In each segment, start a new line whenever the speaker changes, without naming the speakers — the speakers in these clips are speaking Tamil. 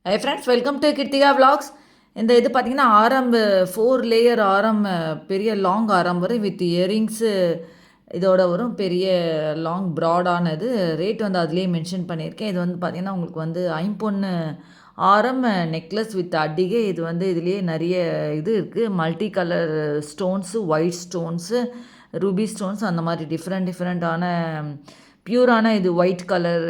High friends, welcome to Krithika vlogs. இந்த இது பார்த்தீங்கன்னா ஆரம் 4 லேயர் ஆரம், பெரிய லாங் ஆரம் வரும் வித் இயரிங்ஸு இதோட வரும். பெரிய லாங் ப்ராடானது ரேட் வந்து அதுலேயே மென்ஷன் பண்ணியிருக்கேன். இது வந்து பார்த்திங்கன்னா உங்களுக்கு வந்து ஐம்பொன்னு ஆரம் நெக்லஸ் வித் அடிகை. இது வந்து இதுலேயே நிறைய இது இருக்குது. Multi colour stones, white stones, Ruby stones, அந்த மாதிரி டிஃப்ரெண்ட்டான பியூரான இது ஒயிட் கலர்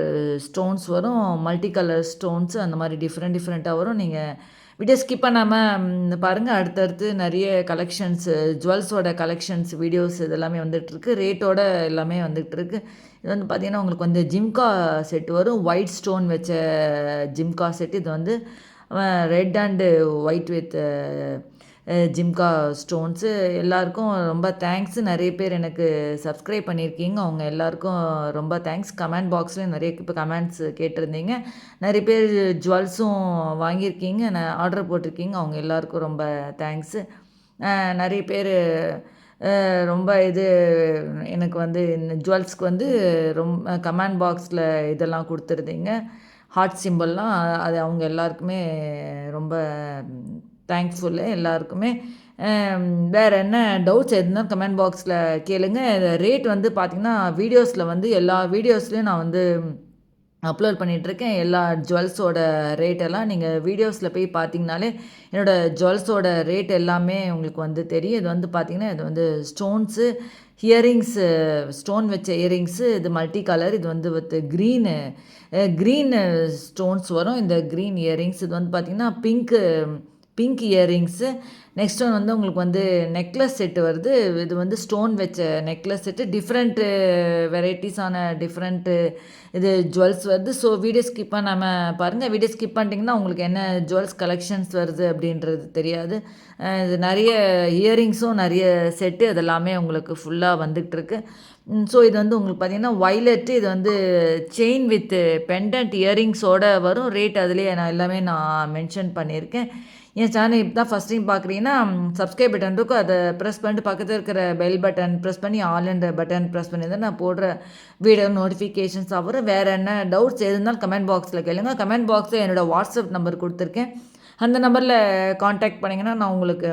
ஸ்டோன்ஸ் வரும். மல்டி கலர் ஸ்டோன்ஸு அந்த மாதிரி டிஃப்ரெண்ட்டாக வரும். நீங்கள் வீடியோ ஸ்கிப் பண்ணாமல் பாருங்கள். அடுத்தடுத்து நிறைய கலெக்ஷன்ஸு, ஜுவல்ஸோட கலெக்ஷன்ஸ் வீடியோஸ் இதெல்லாமே வந்துகிட்ருக்கு. ரேட்டோட எல்லாமே வந்துகிட்ருக்கு. இது வந்து பார்த்திங்கன்னா உங்களுக்கு வந்து ஜிம்கா செட் வரும். ஒயிட் ஸ்டோன் வச்ச ஜிம்கா செட். இது வந்து red and white with jhumka stones. எல்லாருக்கும் ரொம்ப தேங்க்ஸு. நிறைய பேர் எனக்கு சப்ஸ்கிரைப் பண்ணியிருக்கீங்க. அவங்க எல்லாருக்கும் ரொம்ப தேங்க்ஸ். கமெண்ட் பாக்ஸ்லேயும் நிறைய இப்போ கமெண்ட்ஸ் கேட்டிருந்தீங்க. நிறைய பேர் ஜுவல்ஸும் வாங்கியிருக்கீங்க, ஆர்டர் போட்டிருக்கீங்க. அவங்க எல்லாருக்கும் ரொம்ப தேங்க்ஸு. நிறைய பேர் ரொம்ப இது எனக்கு வந்து இந்த ஜுவல்ஸ்க்கு வந்து ரொம்ப கமெண்ட் பாக்ஸில் இதெல்லாம் கொடுத்துருந்தீங்க, ஹார்ட் சிம்பிள்லாம். அது அவங்க எல்லாருக்குமே ரொம்ப தேங்க்ஃபுல்லு எல்லாருக்குமே. வேறு என்ன டவுட்ஸ் எதுனா கமெண்ட் பாக்ஸில் கேளுங்க. ரேட் வந்து பார்த்திங்கன்னா வீடியோஸில் வந்து எல்லா வீடியோஸ்லேயும் நான் வந்து அப்லோட் பண்ணிகிட்ருக்கேன். எல்லா ஜுவல்ஸோட ரேட்டெல்லாம் நீங்கள் வீடியோஸில் போய் பார்த்தீங்கனாலே என்னோடய ஜுவல்ஸோட ரேட் எல்லாமே உங்களுக்கு வந்து தெரியும். இது வந்து பார்த்திங்கன்னா இது வந்து ஸ்டோன்ஸு, இயரிங்ஸு, ஸ்டோன் வச்ச இயரிங்ஸு. இது மல்டி கலர். இது வந்து வித் க்ரீன் ஸ்டோன்ஸ் வரும். இந்த க்ரீன் இயரிங்ஸ். இது வந்து பார்த்திங்கன்னா பிங்க் இயரிங்ஸு. நெக்ஸ்ட் ஒன் வந்து உங்களுக்கு வந்து நெக்லஸ் செட்டு வருது. இது வந்து ஸ்டோன் வச்ச நெக்லஸ் செட்டு. டிஃப்ரெண்ட்டு வெரைட்டிஸான டிஃப்ரெண்ட்டு இது ஜுவல்ஸ் வருது. ஸோ வீடியோ ஸ்கிப் பண்ணாமல் பாருங்கள். வீடியோ ஸ்கிப் பண்ணிட்டீங்கன்னா உங்களுக்கு என்ன ஜுவல்ஸ் கலெக்ஷன்ஸ் வருது அப்படின்றது தெரியாது. இது நிறைய இயரிங்ஸும் நிறைய செட்டு அதெல்லாமே உங்களுக்கு ஃபுல்லாக வந்துகிட்ருக்கு. ஸோ இது வந்து உங்களுக்கு பார்த்திங்கன்னா வைலட்டு. இது வந்து செயின் வித் பெண்டன்ட் இயரிங்ஸோடு வரும். ரேட் அதுலேயே நான் எல்லாமே மென்ஷன் பண்ணியிருக்கேன். என் சேனல் இப்போ தான் ஃபஸ்ட் டைம் பார்க்குறீங்கன்னா சப்ஸ்கிரைப் பட்டன் இருக்கும், அதை ப்ரெஸ் பண்ணிட்டு பக்கத்தில் இருக்கிற பெல் பட்டன் ப்ரெஸ் பண்ணி ஆல்ன்ற பட்டன் ப்ரெஸ் பண்ணியிருந்தால் நான் போடுற வீடியோ நோட்டிஃபிகேஷன்ஸ் வரும். வேறு என்ன டவுட்ஸ் எது இருந்தாலும் கமெண்ட் பாக்ஸில் கேளுங்க. கமெண்ட் பாக்ஸில் என்னோடய வாட்ஸ்அப் நம்பர் கொடுத்துருக்கேன். அந்த நம்பரில் காண்டாக்ட் பண்ணிங்கன்னா நான் உங்களுக்கு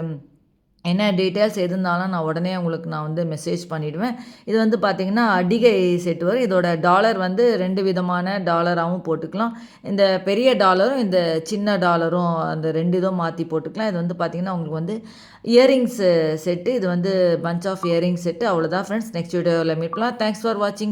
என்ன டீட்டெயில்ஸ் எது இருந்தாலும் நான் உடனே உங்களுக்கு நான் வந்து மெசேஜ் பண்ணிவிடுவேன். இது வந்து பார்த்திங்கன்னா அடிகை செட் வரும். இதோட டாலர் வந்து 2 விதமான டாலராகவும் போட்டுக்கலாம். இந்த பெரிய டாலரும் இந்த சின்ன டாலரும், அந்த 2 இதுவும் மாற்றி போட்டுக்கலாம். இது வந்து பார்த்திங்கன்னா உங்களுக்கு வந்து இயரிங்ஸ் செட்டு. இது வந்து பஞ்ச் ஆஃப் இயரிங்ஸ் செட்டு. அவ்வளோதான் ஃப்ரெண்ட்ஸ். நெக்ஸ்ட் வீடியோவில் மீட் பண்ணலாம். தேங்க்ஸ் ஃபார் வாட்சிங்.